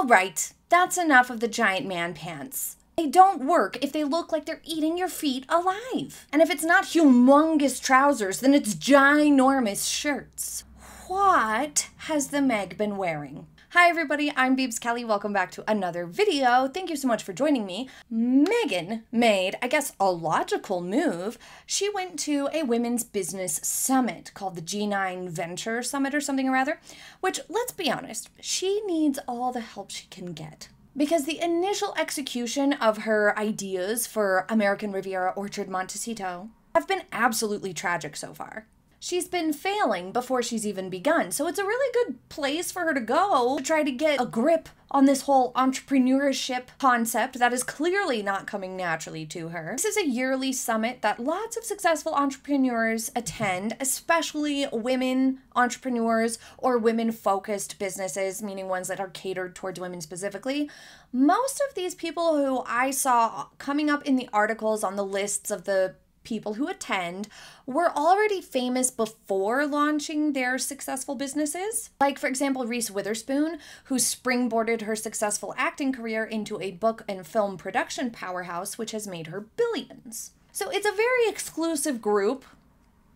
All right, that's enough of the giant man pants. They don't work if they look like they're eating your feet alive. And if it's not humongous trousers, then it's ginormous shirts. What has the Meg been wearing? Hi everybody, I'm Beebs Kelley. Welcome back to another video. Thank you so much for joining me. Meghan made, I guess, a logical move. She went to a women's business summit called the G9 Venture Summit or something or other, which, let's be honest, she needs all the help she can get. Because the initial execution of her ideas for American Riviera Orchard Montecito have been absolutely tragic so far. She's been failing before she's even begun, so it's a really good place for her to go to try to get a grip on this whole entrepreneurship concept that is clearly not coming naturally to her. This is a yearly summit that lots of successful entrepreneurs attend, especially women entrepreneurs or women-focused businesses, meaning ones that are catered towards women specifically. Most of these people who I saw coming up in the articles on the lists of the people who attend were already famous before launching their successful businesses. Like, for example, Reese Witherspoon, who springboarded her successful acting career into a book and film production powerhouse, which has made her billions. So it's a very exclusive group,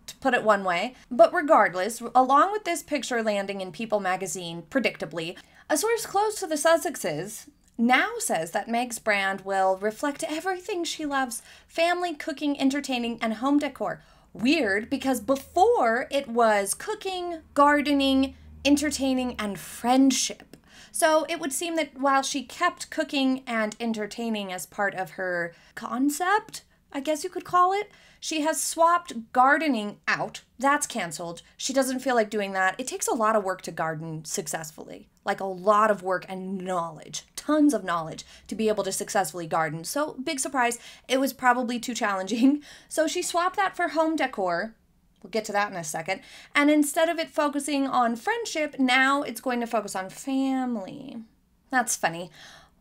to put it one way. But regardless, along with this picture landing in People magazine, predictably, a source close to the Sussexes now says that Meg's brand will reflect everything she loves: family, cooking, entertaining, and home decor. Weird, because before it was cooking, gardening, entertaining, and friendship. So it would seem that while she kept cooking and entertaining as part of her concept, I guess you could call it, she has swapped gardening out. That's canceled. She doesn't feel like doing that. It takes a lot of work to garden successfully. Like a lot of work and knowledge. Tons of knowledge to be able to successfully garden. So, big surprise, it was probably too challenging. So she swapped that for home decor. We'll get to that in a second. And instead of it focusing on friendship, now it's going to focus on family. That's funny.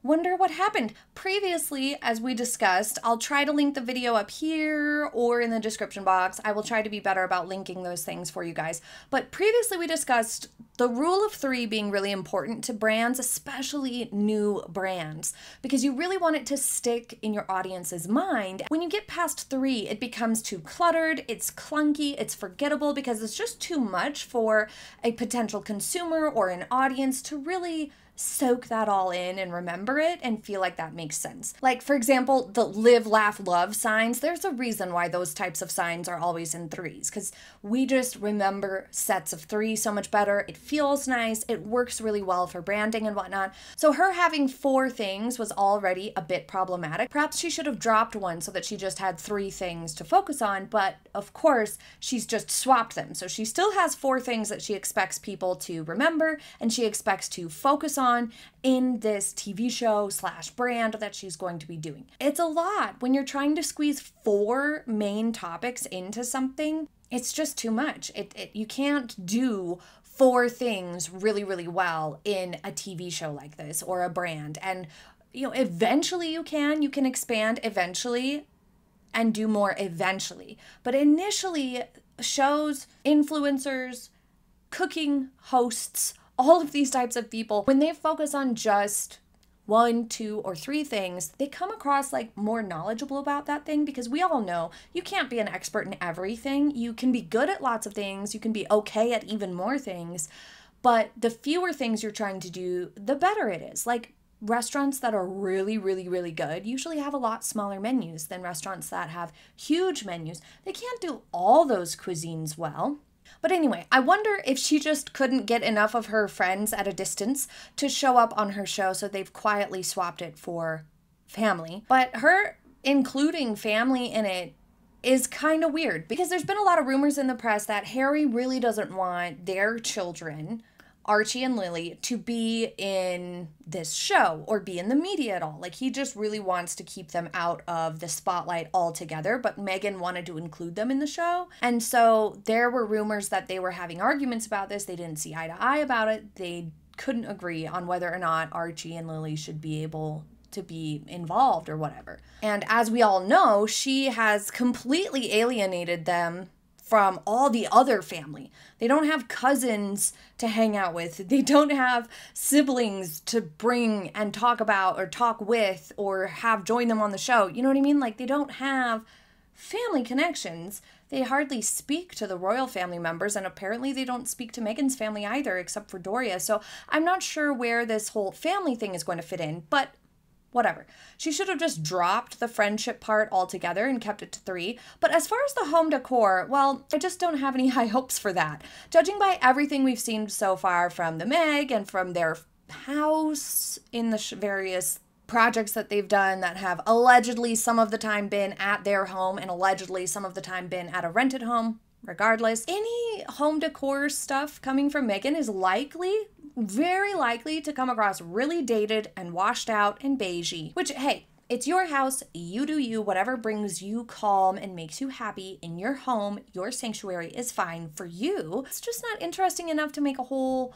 Wonder what happened. Previously, as we discussed, I'll try to link the video up here or in the description box. I will try to be better about linking those things for you guys. But previously we discussed the rule of 3 being really important to brands, especially new brands, because you really want it to stick in your audience's mind. When you get past 3, it becomes too cluttered, it's clunky, it's forgettable, because it's just too much for a potential consumer or an audience to really soak that all in and remember it and feel like that makes sense. Like, for example, the live, laugh, love signs. There's a reason why those types of signs are always in 3s, because we just remember sets of 3 so much better. It feels nice. It works really well for branding and whatnot. So her having 4 things was already a bit problematic. Perhaps she should have dropped one so that she just had 3 things to focus on, but of course she's just swapped them. So she still has 4 things that she expects people to remember and she expects to focus on in this TV show / brand that she's going to be doing. It's a lot. When you're trying to squeeze 4 main topics into something, it's just too much. You can't do 4 things really, really well in a TV show like this or a brand. And, you know, eventually you can expand eventually and do more eventually. But initially, shows, influencers, cooking hosts, all of these types of people, when they focus on just 1, 2, or 3 things, they come across like more knowledgeable about that thing, because we all know you can't be an expert in everything. You can be good at lots of things. You can be okay at even more things, but the fewer things you're trying to do, the better it is. Like, restaurants that are really, really, really good usually have a lot smaller menus than restaurants that have huge menus. They can't do all those cuisines well. But anyway, I wonder if she just couldn't get enough of her friends at a distance to show up on her show, so they've quietly swapped it for family. But her including family in it is kind of weird, because there's been a lot of rumors in the press that Harry really doesn't want their children, Archie and Lily, to be in this show or be in the media at all. Like, he just really wants to keep them out of the spotlight altogether, but Meghan wanted to include them in the show. And so there were rumors that they were having arguments about this. They didn't see eye to eye about it. They couldn't agree on whether or not Archie and Lily should be able to be involved or whatever. And as we all know, she has completely alienated them from all the other family. They don't have cousins to hang out with. They don't have siblings to bring and talk about or talk with or have join them on the show. You know what I mean? Like, they don't have family connections. They hardly speak to the royal family members, and apparently they don't speak to Meghan's family either, except for Doria. So I'm not sure where this whole family thing is going to fit in, but whatever. She should have just dropped the friendship part altogether and kept it to 3. But as far as the home decor, well, I just don't have any high hopes for that. Judging by everything we've seen so far from the Meg and from their house in the various projects that they've done that have allegedly some of the time been at their home and allegedly some of the time been at a rented home, regardless, any home decor stuff coming from Meghan is very likely to come across really dated and washed out and beigey, which, hey, it's your house, you do you, whatever brings you calm and makes you happy in your home, your sanctuary is fine for you. It's just not interesting enough to make a whole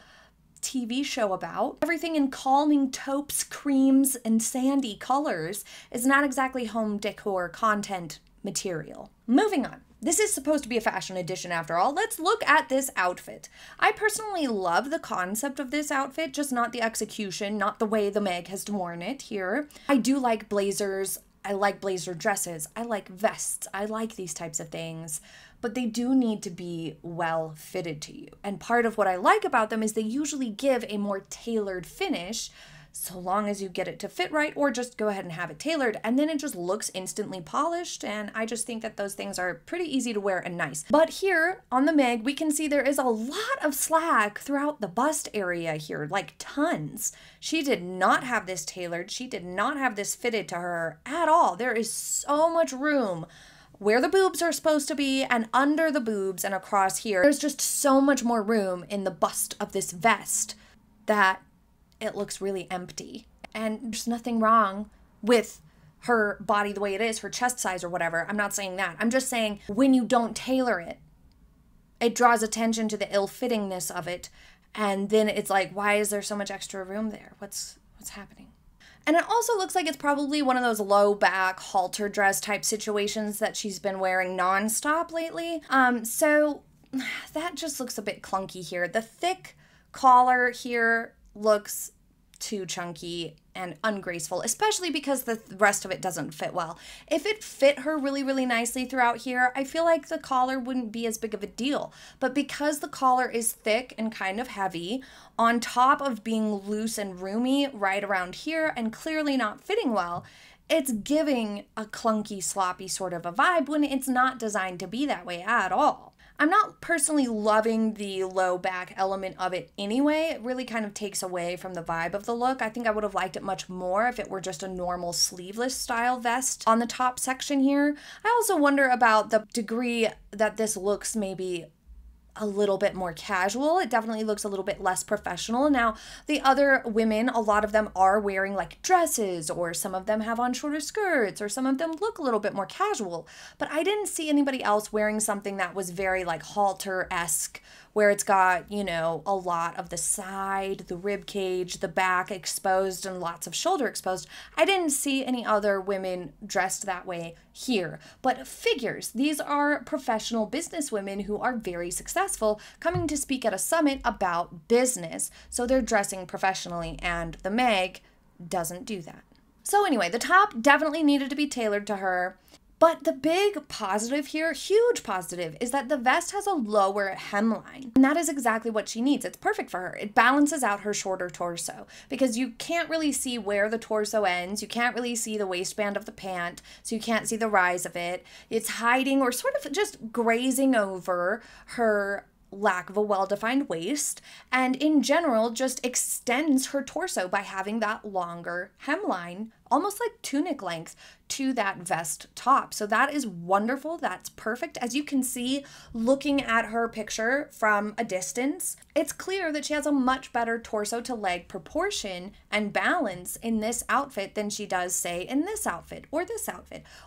TV show about. Everything in calming taupes, creams, and sandy colors is not exactly home decor content material. Moving on. This is supposed to be a fashion edition after all. Let's look at this outfit. I personally love the concept of this outfit, just not the execution, not the way the Meg has worn it here. I do like blazers. I like blazer dresses. I like vests. I like these types of things, but they do need to be well fitted to you. And part of what I like about them is they usually give a more tailored finish, so long as you get it to fit right, or just go ahead and have it tailored, and then it just looks instantly polished, and I just think that those things are pretty easy to wear and nice. But here on the Meg, we can see there is a lot of slack throughout the bust area here, like tons. She did not have this tailored. She did not have this fitted to her at all. There is so much room where the boobs are supposed to be and under the boobs and across here. There's just so much more room in the bust of this vest that it looks really empty. And there's nothing wrong with her body the way it is, her chest size or whatever. I'm not saying that. I'm just saying when you don't tailor it, it draws attention to the ill-fittingness of it. And then it's like, why is there so much extra room there? What's happening? And it also looks like it's probably one of those low back halter dress type situations that she's been wearing nonstop lately. So that just looks a bit clunky here. The thick collar here looks too chunky and ungraceful, especially because the rest of it doesn't fit well. If it fit her really, really nicely throughout here, I feel like the collar wouldn't be as big of a deal. But because the collar is thick and kind of heavy, on top of being loose and roomy right around here and clearly not fitting well, it's giving a clunky, sloppy sort of a vibe when it's not designed to be that way at all. I'm not personally loving the low back element of it anyway. It really kind of takes away from the vibe of the look. I think I would have liked it much more if it were just a normal sleeveless style vest on the top section here. I also wonder about the degree that this looks maybe a little bit more casual. It definitely looks a little bit less professional. Now, the other women, a lot of them are wearing like dresses, or some of them have on shorter skirts, or some of them look a little bit more casual. But I didn't see anybody else wearing something that was very like halter-esque, where it's got, you know, a lot of the side, the rib cage, the back exposed, and lots of shoulder exposed. I didn't see any other women dressed that way here. But figures, these are professional business women who are very successful, coming to speak at a summit about business. So they're dressing professionally, and the Meg doesn't do that. So anyway, the top definitely needed to be tailored to her. But the big positive here, huge positive, is that the vest has a lower hemline. And that is exactly what she needs. It's perfect for her. It balances out her shorter torso, because you can't really see where the torso ends. You can't really see the waistband of the pant, so you can't see the rise of it. It's hiding or sort of just grazing over her lack of a well-defined waist, and in general just extends her torso by having that longer hemline, almost like tunic length, to that vest top. So that is wonderful. That's perfect. As you can see, looking at her picture from a distance, it's clear that she has a much better torso to leg proportion and balance in this outfit than she does, say, in this outfit,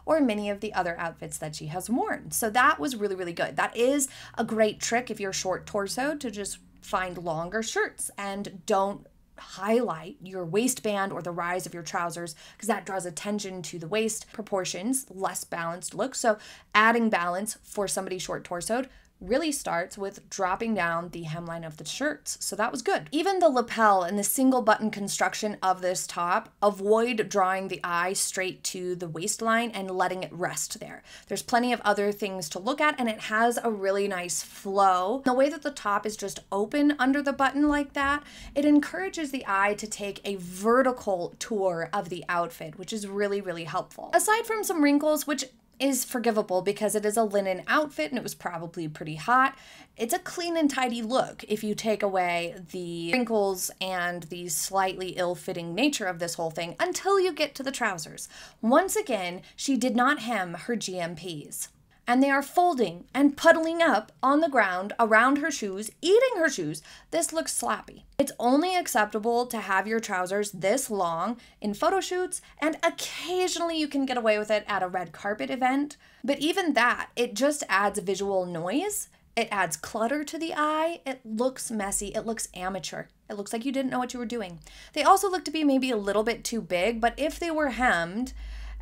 or many of the other outfits that she has worn. So that was really, really good. That is a great trick if you're short torso, to just find longer shirts and don't highlight your waistband or the rise of your trousers, because that draws attention to the waist proportions, less balanced look. So adding balance for somebody short torsoed really starts with dropping down the hemline of the shirts. So that was good. Even the lapel and the single button construction of this top, avoid drawing the eye straight to the waistline and letting it rest there. There's plenty of other things to look at, and it has a really nice flow. The way that the top is just open under the button like that, it encourages the eye to take a vertical tour of the outfit, which is really, really helpful. Aside from some wrinkles, which is forgivable because it is a linen outfit and it was probably pretty hot, it's a clean and tidy look if you take away the wrinkles and the slightly ill-fitting nature of this whole thing until you get to the trousers. Once again, she did not hem her GMPs, and they are folding and puddling up on the ground around her shoes, eating her shoes. This looks sloppy. It's only acceptable to have your trousers this long in photo shoots, and occasionally you can get away with it at a red carpet event. But even that, it just adds visual noise. It adds clutter to the eye. It looks messy. It looks amateur. It looks like you didn't know what you were doing. They also look to be maybe a little bit too big, but if they were hemmed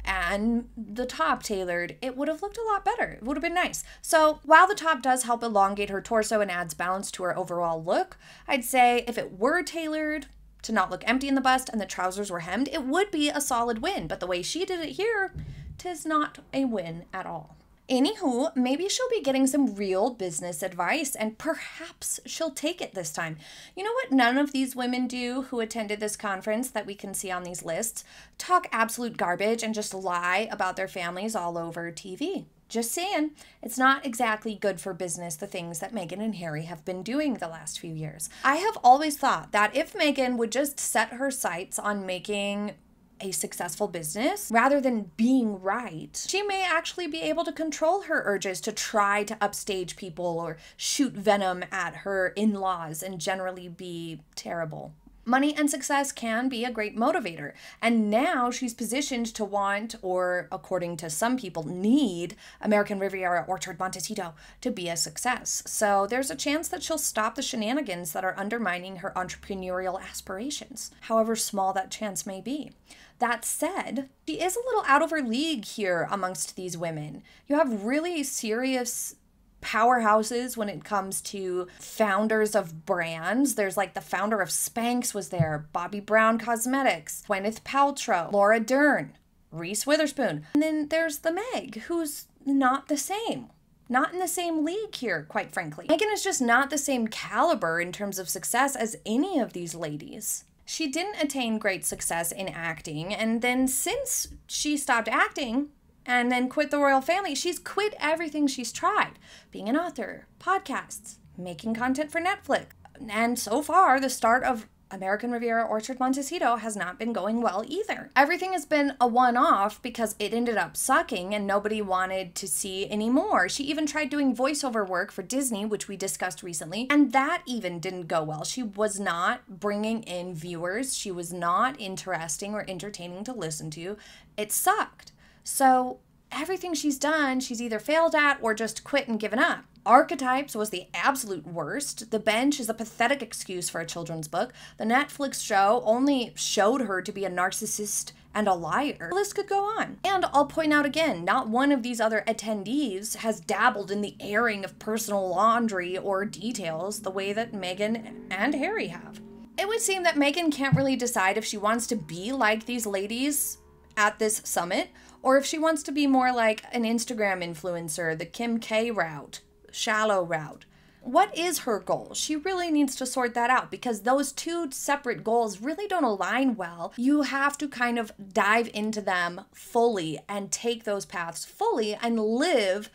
and the top tailored, it would have looked a lot better. It would have been nice. So while the top does help elongate her torso and adds balance to her overall look, I'd say if it were tailored to not look empty in the bust and the trousers were hemmed, it would be a solid win. But the way she did it here, 'tis not a win at all. Anywho, maybe she'll be getting some real business advice, and perhaps she'll take it this time. You know what none of these women do who attended this conference that we can see on these lists? Talk absolute garbage and just lie about their families all over TV. Just saying, it's not exactly good for business, the things that Meghan and Harry have been doing the last few years. I have always thought that if Meghan would just set her sights on making a successful business rather than being right, she may actually be able to control her urges to try to upstage people or shoot venom at her in-laws and generally be terrible. Money and success can be a great motivator, and now she's positioned to want, or according to some people, need American Riviera Orchard Montecito to be a success. So there's a chance that she'll stop the shenanigans that are undermining her entrepreneurial aspirations, however small that chance may be. That said, she is a little out of her league here amongst these women. You have really serious powerhouses when it comes to founders of brands. There's like the founder of Spanx was there, Bobbi Brown Cosmetics, Gwyneth Paltrow, Laura Dern, Reese Witherspoon. And then there's the Meg, who's not the same. Not in the same league here, quite frankly. Meghan is just not the same caliber in terms of success as any of these ladies. She didn't attain great success in acting, and then since she stopped acting and then quit the royal family, she's quit everything she's tried. Being an author, podcasts, making content for Netflix. And so far, the start of American Riviera Orchard Montecito has not been going well either. Everything has been a one-off because it ended up sucking and nobody wanted to see any more. She even tried doing voiceover work for Disney, which we discussed recently, and that even didn't go well. She was not bringing in viewers. She was not interesting or entertaining to listen to. It sucked. So everything she's done, she's either failed at or just quit and given up. Archetypes was the absolute worst. The Bench is a pathetic excuse for a children's book. The Netflix show only showed her to be a narcissist and a liar. The list could go on. And I'll point out again, not one of these other attendees has dabbled in the airing of personal laundry or details the way that Meghan and Harry have. It would seem that Meghan can't really decide if she wants to be like these ladies at this summit, or if she wants to be more like an Instagram influencer, the Kim K route, shallow route. What is her goal? She really needs to sort that out, because those two separate goals really don't align well. You have to kind of dive into them fully and take those paths fully and live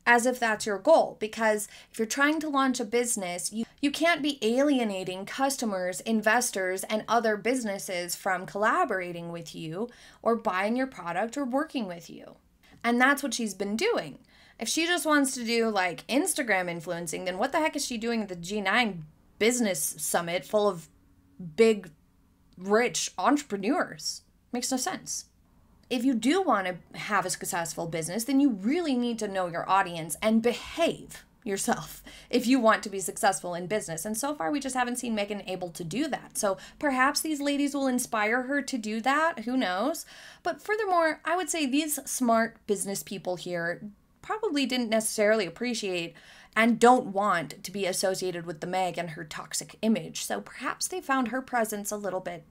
as if that's your goal. Because if you're trying to launch a business, you can't be alienating customers, investors, and other businesses from collaborating with you or buying your product or working with you. And that's what she's been doing. If she just wants to do like Instagram influencing, then what the heck is she doing at the G9 business summit full of big, rich entrepreneurs? Makes no sense. If you do want to have a successful business, then you really need to know your audience and behave. yourself if you want to be successful in business. And so far, we just haven't seen Meghan able to do that. So perhaps these ladies will inspire her to do that. Who knows? But furthermore, I would say these smart business people here probably didn't necessarily appreciate and don't want to be associated with the Meg and her toxic image. So perhaps they found her presence a little bit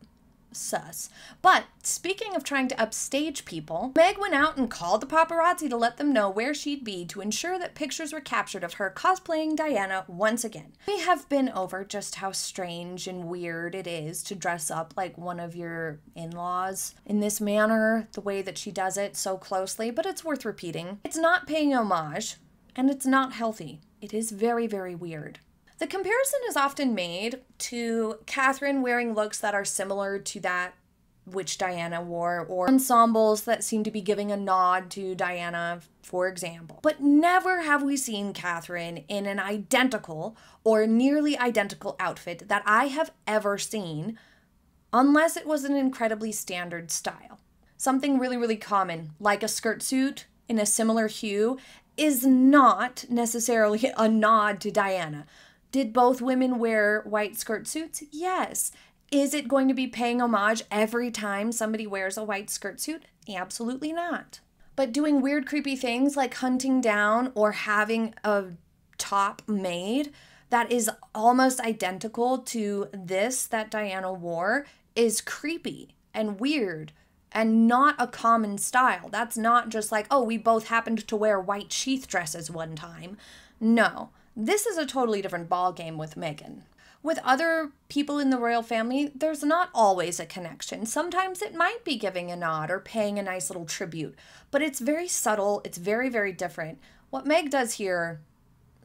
sus. But speaking of trying to upstage people, Meg went out and called the paparazzi to let them know where she'd be to ensure that pictures were captured of her cosplaying Diana once again. We have been over just how strange and weird it is to dress up like one of your in-laws in this manner, the way that she does it so closely, but it's worth repeating. It's not paying homage, and it's not healthy. It is very, very weird. The comparison is often made to Catherine wearing looks that are similar to that which Diana wore, or ensembles that seem to be giving a nod to Diana, for example. But never have we seen Catherine in an identical or nearly identical outfit that I have ever seen, unless it was an incredibly standard style. Something really, really common, like a skirt suit in a similar hue, is not necessarily a nod to Diana. Did both women wear white skirt suits? Yes. Is it going to be paying homage every time somebody wears a white skirt suit? Absolutely not. But doing weird, creepy things like hunting down or having a top made that is almost identical to this that Diana wore is creepy and weird and not a common style. That's not just like, oh, we both happened to wear white sheath dresses one time. No. This is a totally different ballgame with Meghan. With other people in the royal family, there's not always a connection. Sometimes it might be giving a nod or paying a nice little tribute, but it's very subtle. It's very, very different. What Meg does here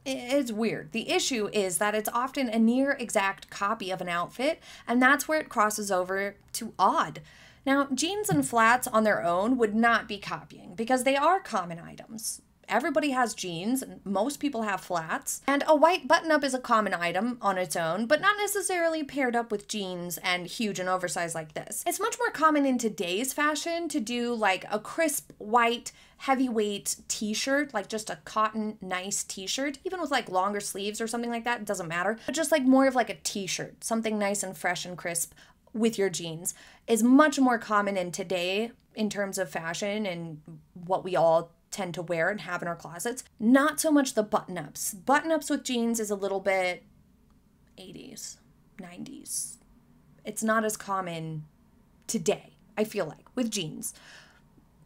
is weird. The issue is that it's often a near exact copy of an outfit, and that's where it crosses over to odd. Now, jeans and flats on their own would not be copying because they are common items. Everybody has jeans, and most people have flats, and a white button-up is a common item on its own, but not necessarily paired up with jeans and huge and oversized like this. It's much more common in today's fashion to do like a crisp white heavyweight t-shirt, like just a cotton nice t-shirt, even with like longer sleeves or something like that, it doesn't matter, but just like more of like a t-shirt, something nice and fresh and crisp with your jeans is much more common in today in terms of fashion and what we all tend to wear and have in our closets. Not so much the button-ups. Button-ups with jeans is a little bit 80s, 90s. It's not as common today, I feel like, with jeans.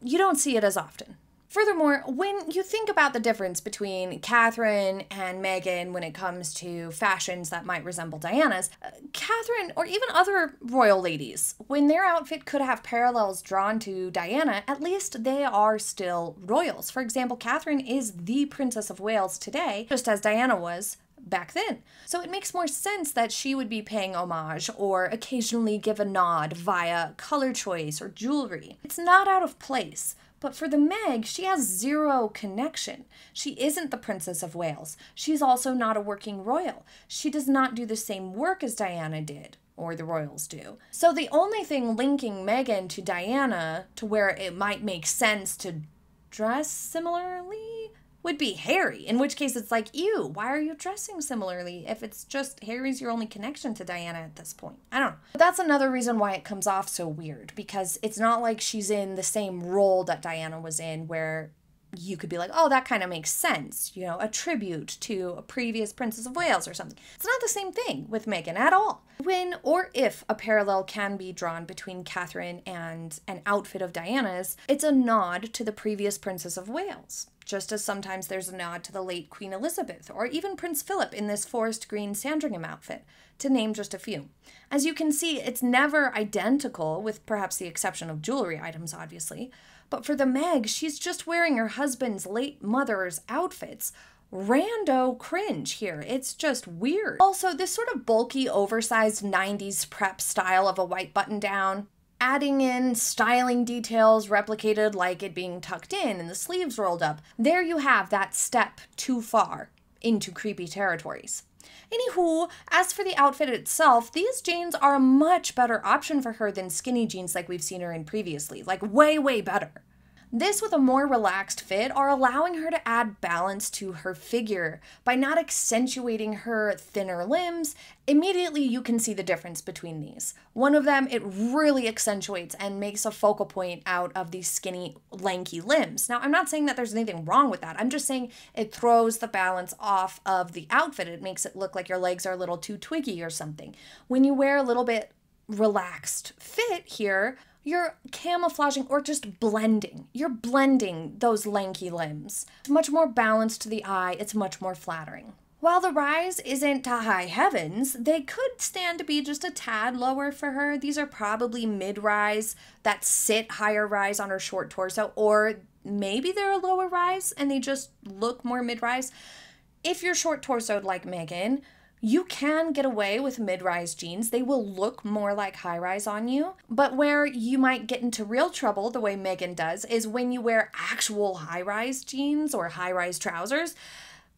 You don't see it as often. Furthermore, when you think about the difference between Catherine and Meghan when it comes to fashions that might resemble Diana's, Catherine, or even other royal ladies, when their outfit could have parallels drawn to Diana, at least they are still royals. For example, Catherine is the Princess of Wales today, just as Diana was back then. So it makes more sense that she would be paying homage or occasionally give a nod via color choice or jewelry. It's not out of place. But for the Meg, she has zero connection. She isn't the Princess of Wales. She's also not a working royal. She does not do the same work as Diana did, or the royals do. So the only thing linking Meghan to Diana, to where it might make sense to dress similarly, would be Harry, in which case it's like, ew, why are you dressing similarly if it's just Harry's your only connection to Diana at this point? I don't know. But that's another reason why it comes off so weird, because it's not like she's in the same role that Diana was in where you could be like, oh, that kind of makes sense, you know, a tribute to a previous Princess of Wales or something. It's not the same thing with Meghan at all. When or if a parallel can be drawn between Catherine and an outfit of Diana's, it's a nod to the previous Princess of Wales. Just as sometimes there's a nod to the late Queen Elizabeth, or even Prince Philip in this forest green Sandringham outfit, to name just a few. As you can see, it's never identical, with perhaps the exception of jewelry items, obviously. But for the Meg, she's just wearing her husband's late mother's outfits. Rando cringe here. It's just weird. Also, this sort of bulky, oversized 90s prep style of a white button-down, adding in styling details replicated like it being tucked in and the sleeves rolled up. There you have that step too far into creepy territories. Anywho, as for the outfit itself, these jeans are a much better option for her than skinny jeans like we've seen her in previously. Like, way, way better. This with a more relaxed fit are allowing her to add balance to her figure by not accentuating her thinner limbs. Immediately you can see the difference between these. One of them, it really accentuates and makes a focal point out of these skinny, lanky limbs. Now, I'm not saying that there's anything wrong with that. I'm just saying it throws the balance off of the outfit. It makes it look like your legs are a little too twiggy or something. When you wear a little bit relaxed fit here, you're camouflaging or just blending. You're blending those lanky limbs. It's much more balanced to the eye. It's much more flattering. While the rise isn't to high heavens, they could stand to be just a tad lower for her. These are probably mid-rise that sit higher rise on her short torso, or maybe they're a lower rise and they just look more mid-rise. If you're short torsoed like Meghan, you can get away with mid-rise jeans. They will look more like high-rise on you. But where you might get into real trouble, the way Meghan does, is when you wear actual high-rise jeans or high-rise trousers,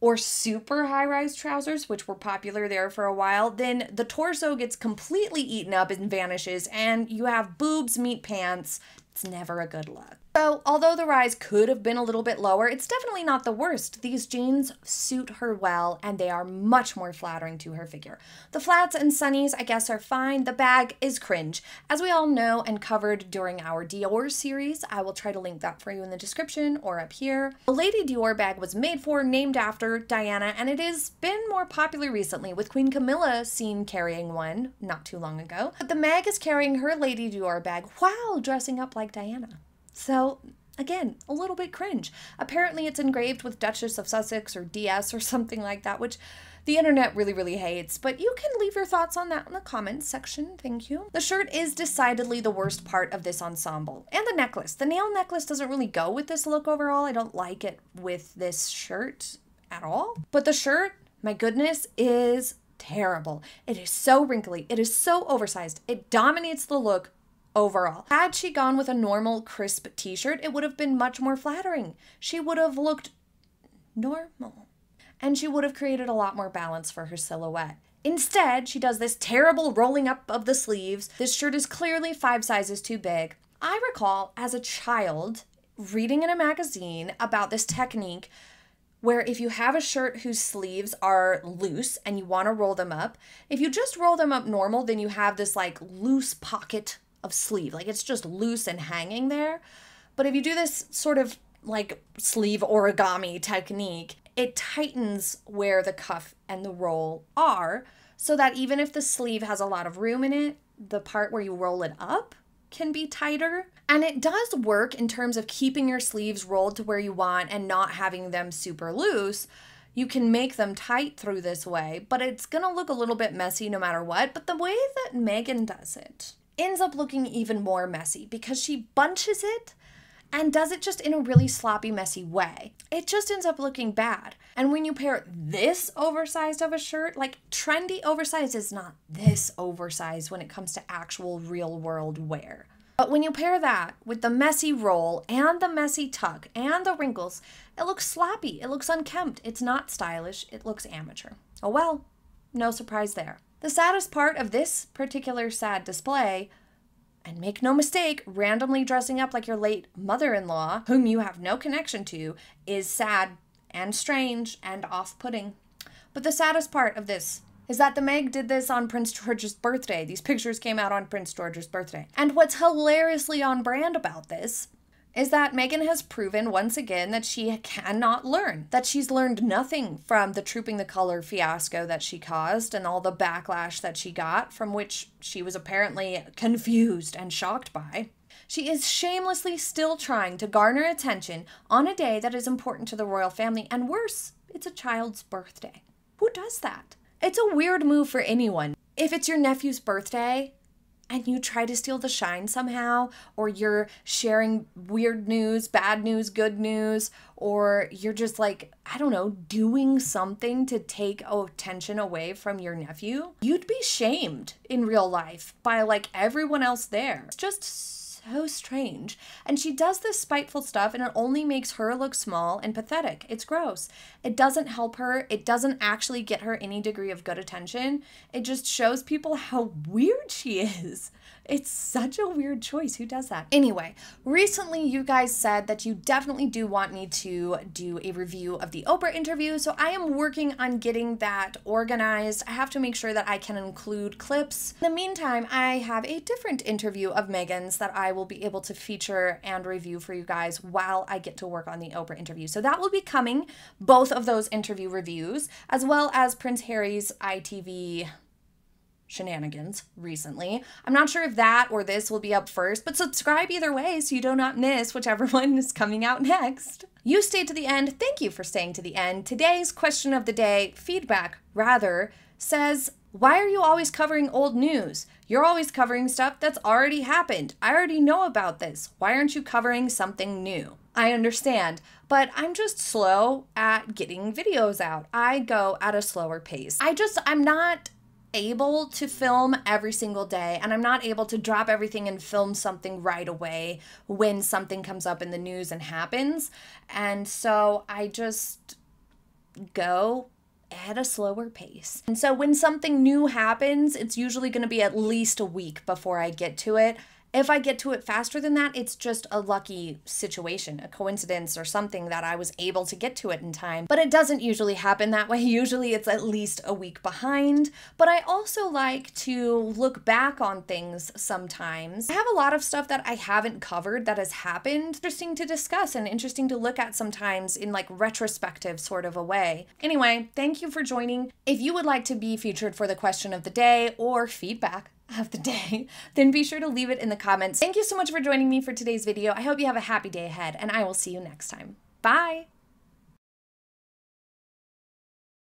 or super high-rise trousers, which were popular there for a while. Then the torso gets completely eaten up and vanishes, and you have boobs meet pants. It's never a good look. So, although the rise could have been a little bit lower, it's definitely not the worst. These jeans suit her well, and they are much more flattering to her figure. The flats and sunnies, I guess, are fine. The bag is cringe. As we all know and covered during our Dior series, I will try to link that for you in the description or up here. The Lady Dior bag was made for, named after Diana, and it has been more popular recently, with Queen Camilla seen carrying one not too long ago. But the Meg is carrying her Lady Dior bag while dressing up like Diana. So, again, a little bit cringe. Apparently it's engraved with Duchess of Sussex or DS or something like that, which the internet really, really hates. But you can leave your thoughts on that in the comments section. Thank you. The shirt is decidedly the worst part of this ensemble. And the necklace. The nail necklace doesn't really go with this look overall. I don't like it with this shirt at all. But the shirt, my goodness, is terrible. It is so wrinkly. It is so oversized. It dominates the look overall. Had she gone with a normal crisp t-shirt, it would have been much more flattering. She would have looked normal. And she would have created a lot more balance for her silhouette. Instead, she does this terrible rolling up of the sleeves. This shirt is clearly 5 sizes too big. I recall as a child reading in a magazine about this technique where if you have a shirt whose sleeves are loose and you want to roll them up, if you just roll them up normal, then you have this like loose pocket of sleeve, like it's just loose and hanging there. But if you do this sort of like sleeve origami technique, it tightens where the cuff and the roll are, so that even if the sleeve has a lot of room in it, the part where you roll it up can be tighter. And it does work in terms of keeping your sleeves rolled to where you want and not having them super loose. You can make them tight through this way, but it's gonna look a little bit messy no matter what. But the way that Meghan does it ends up looking even more messy because she bunches it and does it just in a really sloppy, messy way. It just ends up looking bad. And when you pair this oversized of a shirt, like trendy oversized is not this oversized when it comes to actual real world wear. But when you pair that with the messy roll and the messy tuck and the wrinkles, it looks sloppy, it looks unkempt, it's not stylish, it looks amateur. Oh well, no surprise there. The saddest part of this particular sad display, and make no mistake, randomly dressing up like your late mother-in-law, whom you have no connection to, is sad and strange and off-putting. But the saddest part of this is that the Meg did this on Prince George's birthday. These pictures came out on Prince George's birthday. And what's hilariously on brand about this is that Meghan has proven once again that she cannot learn, that she's learned nothing from the Trooping the Color fiasco that she caused and all the backlash that she got, from which she was apparently confused and shocked by. She is shamelessly still trying to garner attention on a day that is important to the royal family, and worse, it's a child's birthday. Who does that? It's a weird move for anyone. If it's your nephew's birthday, and you try to steal the shine somehow, or you're sharing weird news, bad news, good news, or you're just like, I don't know, doing something to take attention away from your nephew, you'd be shamed in real life by like everyone else there. It's just so strange. And she does this spiteful stuff and it only makes her look small and pathetic. It's gross. It doesn't help her. It doesn't actually get her any degree of good attention. It just shows people how weird she is. It's such a weird choice. Who does that? Anyway, recently you guys said that you definitely do want me to do a review of the Oprah interview, so I am working on getting that organized. I have to make sure that I can include clips. In the meantime, I have a different interview of Meghan's that I will be able to feature and review for you guys while I get to work on the Oprah interview. So that will be coming, both of those interview reviews, as well as Prince Harry's ITV shenanigans recently. I'm not sure if that or this will be up first, but subscribe either way so you do not miss whichever one is coming out next. You stayed to the end. Thank you for staying to the end. Today's question of the day, feedback rather, says, why are you always covering old news? You're always covering stuff that's already happened. I already know about this. Why aren't you covering something new? I understand, but I'm just slow at getting videos out. I go at a slower pace. I'm not able to film every single day, and I'm not able to drop everything and film something right away when something comes up in the news and happens. And so I just go at a slower pace. And so when something new happens, it's usually going to be at least a week before I get to it. If I get to it faster than that, it's just a lucky situation, a coincidence or something that I was able to get to it in time. But it doesn't usually happen that way. Usually it's at least a week behind. But I also like to look back on things sometimes. I have a lot of stuff that I haven't covered that has happened. Interesting to discuss and interesting to look at sometimes in like retrospective sort of a way. Anyway, thank you for joining. If you would like to be featured for the question of the day or feedback of the day, then be sure to leave it in the comments. Thank you so much for joining me for today's video. I hope you have a happy day ahead, and I will see you next time. Bye!